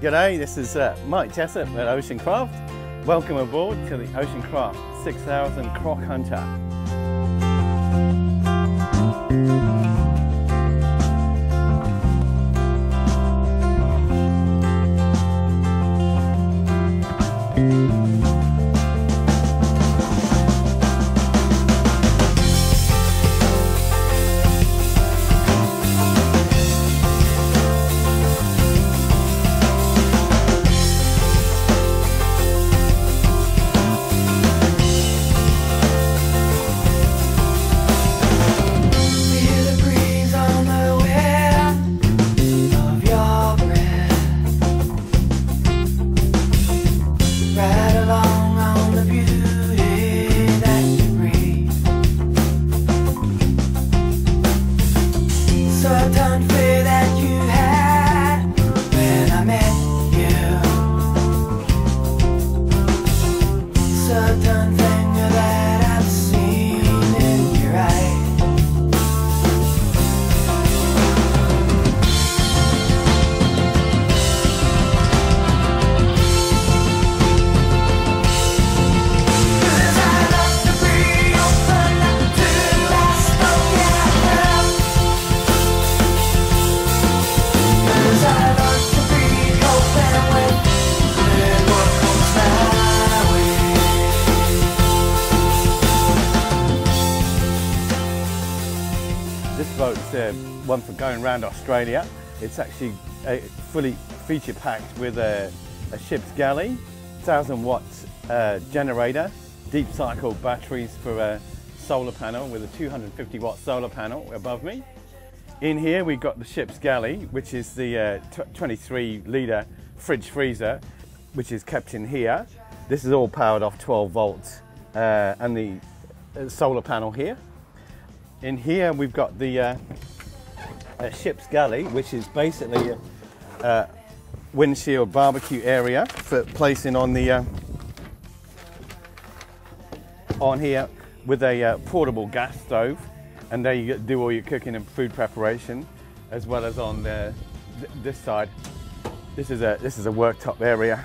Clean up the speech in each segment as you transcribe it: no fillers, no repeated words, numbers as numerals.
G'day, this is Mike Jessup at Ocean Craft. Welcome aboard to the Ocean Craft 6000 Croc Hunter. This boat's one for going around Australia. It's actually fully feature packed with a ship's galley, 1000-watt generator, deep cycle batteries for a solar panel with a 250-watt solar panel above me. In here we've got the ship's galley, which is the 23-litre fridge freezer, which is kept in here. This is all powered off 12 volts and the solar panel here. In here we've got the ship's galley, which is basically a windshield barbecue area for placing on the on here with a portable gas stove, and there you do all your cooking and food preparation, as well as on this side. This is a worktop area.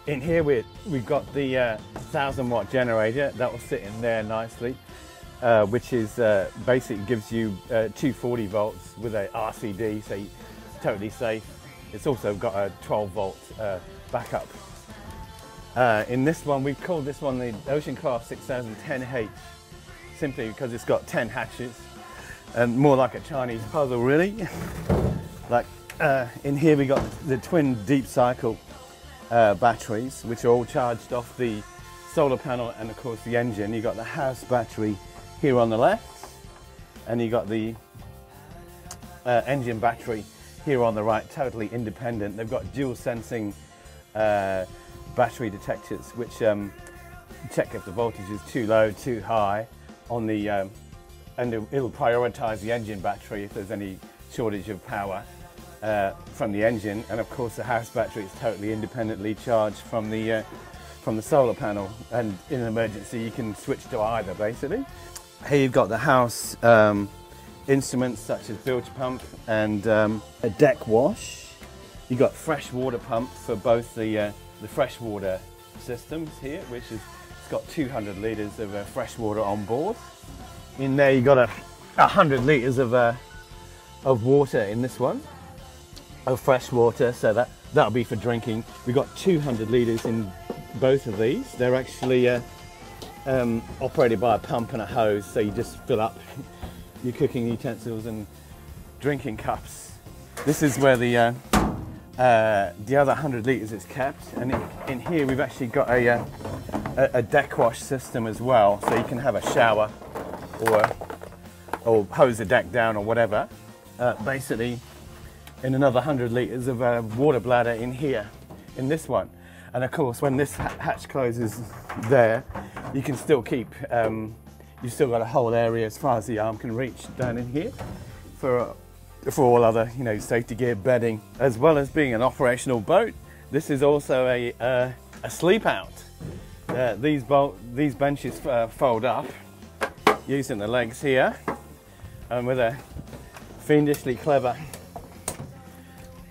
In here we've got the 1000-watt generator that will sit in there nicely. Which is basically gives you 240 volts with a RCD, so totally safe. It's also got a 12-volt backup. In this one, we've called this one the Ocean Craft 6010H, simply because it's got 10 hatches, and more like a Chinese puzzle, really. Like in here, we got the twin deep cycle batteries, which are all charged off the solar panel and of course the engine. You got the house battery here on the left, and you got the engine battery here on the right, totally independent. They've got dual sensing battery detectors, which check if the voltage is too low, too high on the, and it'll prioritize the engine battery if there's any shortage of power from the engine. And of course the house battery is totally independently charged from the solar panel, and in an emergency you can switch to either basically. Here you've got the house instruments such as bilge pump and a deck wash. You've got fresh water pump for both the freshwater systems here, which is, it's got 200 litres of fresh water on board. In there you've got 100 litres of water in this one, of fresh water, so that'll be for drinking. We've got 200 litres in both of these. They're actually operated by a pump and a hose, so you just fill up your cooking utensils and drinking cups. This is where the other 100 litres is kept, and in here we've actually got a deck wash system as well, so you can have a shower or hose the deck down or whatever. Basically, in another 100 litres of water bladder in here, in this one. And of course, when this hatch closes there, you can still keep, you've still got a whole area as far as the arm can reach down in here for all other, safety gear, bedding. As well as being an operational boat, this is also a sleep out. These benches fold up using the legs here, and with a fiendishly clever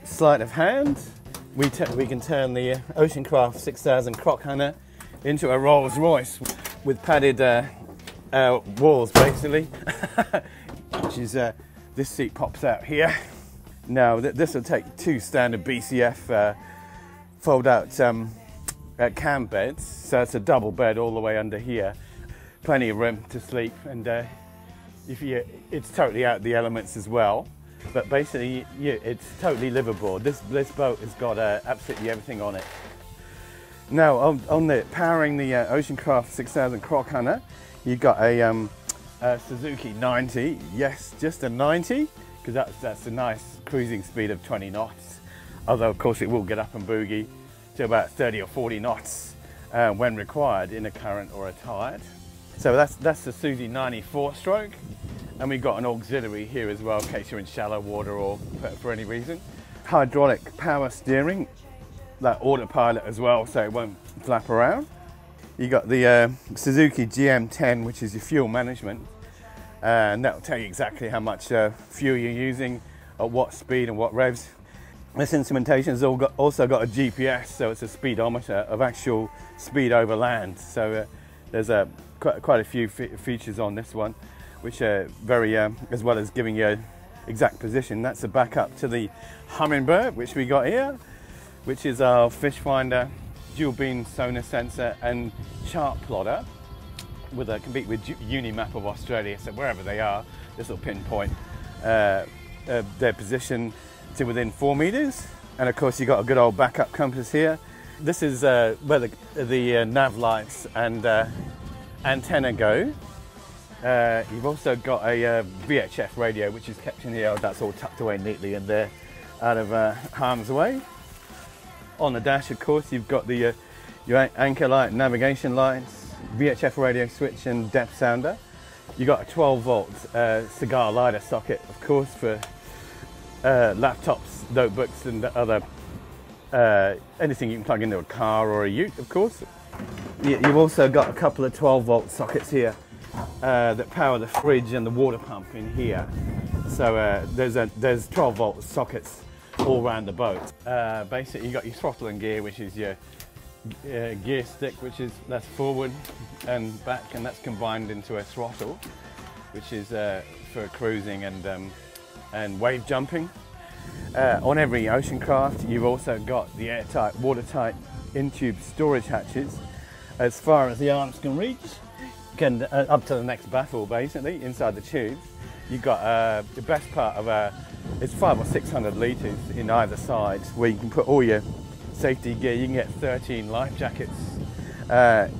sleight of hand, we can turn the Oceancraft 6000 Croc Hunter into a Rolls Royce with padded walls, basically. Which is this seat pops out here. Now this will take 2 standard BCF fold-out cam beds, so it's a double bed all the way under here. Plenty of room to sleep, and it's totally out the elements as well. But basically, it's totally livable. This boat has got absolutely everything on it. Now, on the powering the Oceancraft 6000 Croc Hunter, you've got a Suzuki 90. Yes, just a 90, because that's a nice cruising speed of 20 knots. Although, of course, it will get up and boogie to about 30 or 40 knots when required in a current or a tide. So that's the Suzy 90 4-stroke. And we've got an auxiliary here as well in case you're in shallow water or for any reason. Hydraulic power steering, that autopilot as well, so it won't flap around. You got the Suzuki GM10, which is your fuel management, and that'll tell you exactly how much fuel you're using, at what speed and what revs. This instrumentation has also got a GPS, so it's a speedometer of actual speed over land. So there's quite a few features on this one, which are very, as well as giving you exact position. That's a backup to the Hummingbird, which we got here, which is our fish finder, dual beam sonar sensor and chart plotter compete with Unimap of Australia. So wherever they are, this will pinpoint their position to within 4 meters. And of course, you've got a good old backup compass here. This is where the nav lights and antenna go. You've also got a VHF radio, which is kept in here. That's all tucked away neatly in there, out of harm's way. On the dash, of course, you've got your anchor light, navigation lights, VHF radio switch and depth sounder. You've got a 12-volt cigar lighter socket, of course, for laptops, notebooks and other anything you can plug into a car or a ute, of course. You've also got a couple of 12-volt sockets here that power the fridge and the water pump in here. So there's 12-volt sockets all around the boat. Basically, you've got your throttle and gear, which is your gear stick, that's forward and back, and that's combined into a throttle, which is for cruising and wave jumping. On every Oceancraft, you've also got the airtight, watertight in-tube storage hatches as far as the arms can reach, up to the next baffle, basically, inside the tubes. You've got the best part of it's 500 or 600 litres in either side, where you can put all your safety gear. You can get 13 life jackets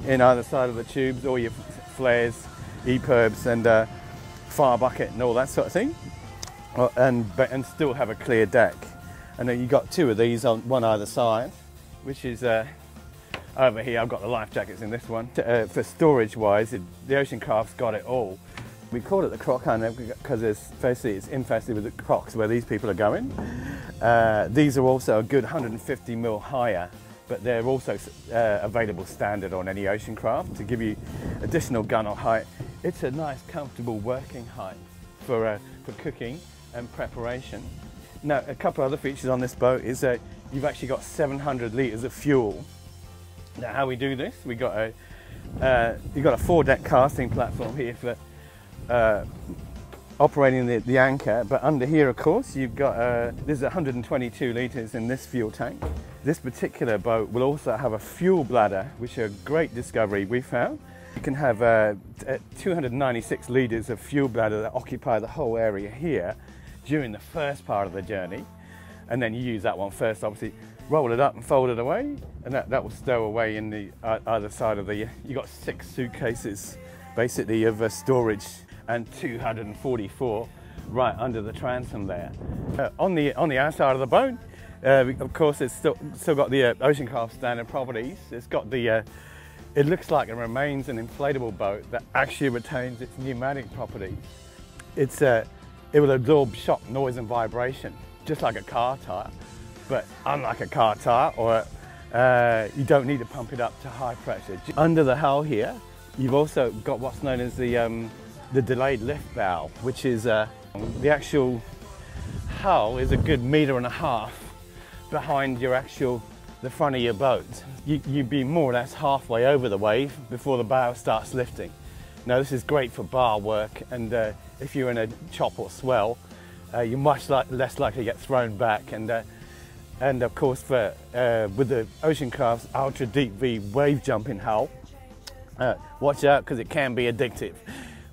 in either side of the tubes, all your flares, EPIRBs and fire bucket and all that sort of thing, and still have a clear deck. And then you've got 2 of these on one either side, which is over here. I've got the life jackets in this one. For storage wise, the Oceancraft's got it all. We call it the Croc Hunter because it's infested with the crocs where these people are going. These are also a good 150 mil higher, but they're also available standard on any Oceancraft to give you additional gunwale height. It's a nice, comfortable working height for cooking and preparation. Now, a couple other features on this boat is that you've actually got 700 litres of fuel. Now, how we do this? You've got a 4-deck casting platform here for operating the anchor, but under here, of course, you've got there's 122 litres in this fuel tank. This particular boat will also have a fuel bladder, which is a great discovery we found. You can have 296 litres of fuel bladder that occupy the whole area here during the first part of the journey, and then you use that one first, obviously, roll it up and fold it away, and that will stow away in the either side of the. You got 6 suitcases, basically, of storage, and 244 right under the transom there. On the outside of the boat, of course, it's still got the Oceancraft standard properties. It's got the. It looks like it remains an inflatable boat that actually retains its pneumatic properties. It will absorb shock, noise, and vibration, just like a car tyre. But unlike a car tyre, you don't need to pump it up to high pressure. Under the hull here, you've also got what's known as the delayed lift valve, which is the actual hull is a good 1.5 meters behind the front of your boat. You'd be more or less halfway over the wave before the bow starts lifting. Now this is great for bar work, and if you're in a chop or swell, you're much less likely to get thrown back. And of course, with the Oceancraft's ultra deep V wave jumping hull, watch out because it can be addictive.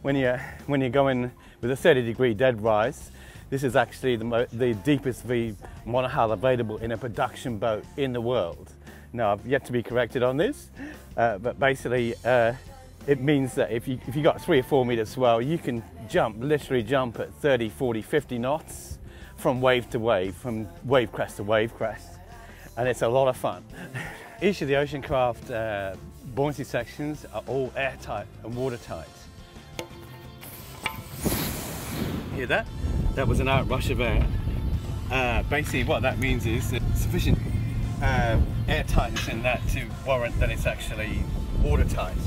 When you're going with a 30-degree dead rise, this is actually the deepest V monohull available in a production boat in the world. Now, I've yet to be corrected on this, but basically it means that if you got 3 or 4 meter swell, you can literally jump at 30, 40, 50 knots from wave to wave, from wave crest to wave crest, and it's a lot of fun. Each of the Oceancraft buoyancy sections are all airtight and watertight. Hear that? That was an outrush of air. Basically what that means is that sufficient air tightness in that to warrant that it's actually watertight.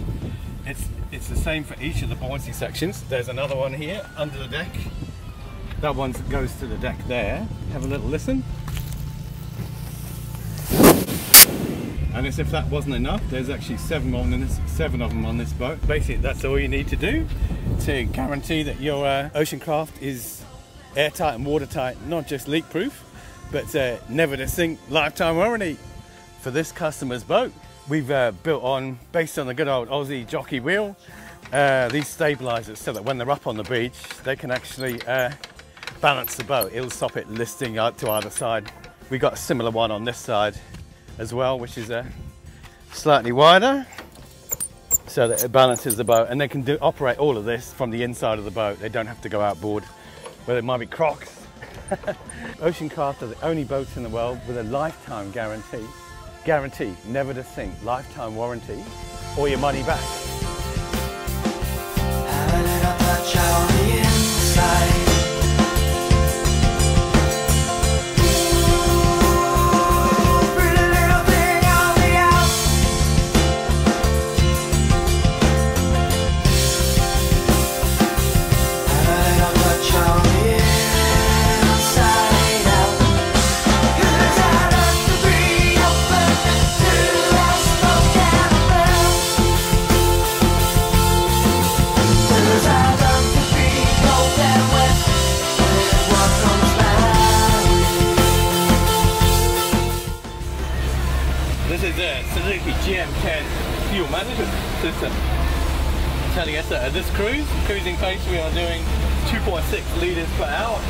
It's the same for each of the buoyancy sections. There's another one here under the deck. That one goes to the deck there. Have a little listen. And as if that wasn't enough, there's actually 7 of them on this boat. Basically, that's all you need to do to guarantee that your Oceancraft is airtight and watertight, not just leak-proof, but never to sink lifetime warranty. For this customer's boat, we've based on the good old Aussie jockey wheel, these stabilizers, so that when they're up on the beach, they can actually balance the boat. It'll stop it listing out to either side. We got a similar one on this side as well, which is slightly wider, so that it balances the boat, and they can operate all of this from the inside of the boat. They don't have to go outboard, where it might be Crocs. Oceancraft are the only boats in the world with a lifetime guarantee, never to sink, lifetime warranty, or your money back. Have a little touch on the inside. This is a Suzuki GM10 fuel management system, telling us that at this cruising pace we are doing 2.6 litres per hour.